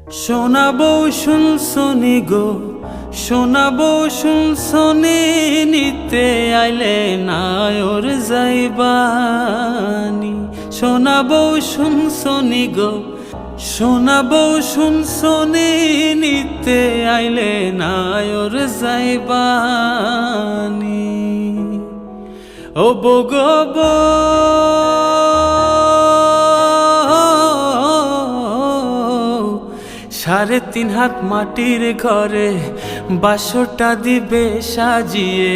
শোনাবো শুনছনি গো, শোনাবো শুনছনি, নিতে আইলে নায়র যাইবানি। শোনাবো শুনছনি গো, শোনাবো শুনছনি, নিতে আইলে নায়র যাইবানি। ও বগব সাড়ে 3 হাত মাটির ঘরে বাসটা দিবে সাজিয়ে,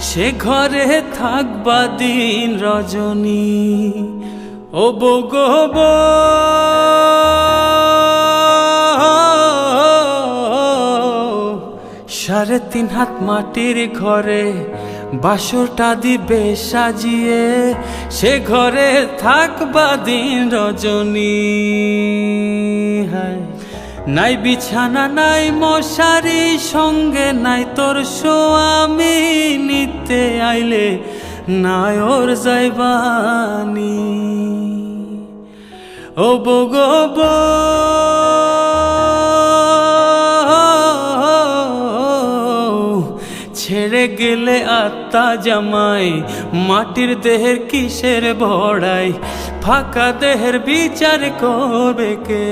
সে ঘরে থাকবা দিন রজনী। ও বগব সাড়ে 3 হাত মাটির ঘরে বাসটা দিবে সাজিয়ে, সে ঘরে থাকবা দিন রজনী। নাই বিছানা নাই মশারি, সঙ্গে নাই তোর স্বামী, নিতে আইলে নায়র যাইবানি। ও বগব ছেড়ে গেলে আত্মা জামাই, মাটির দেহের কিসের ভড়াই, ফাঁকা দেহের বিচার করবে কে?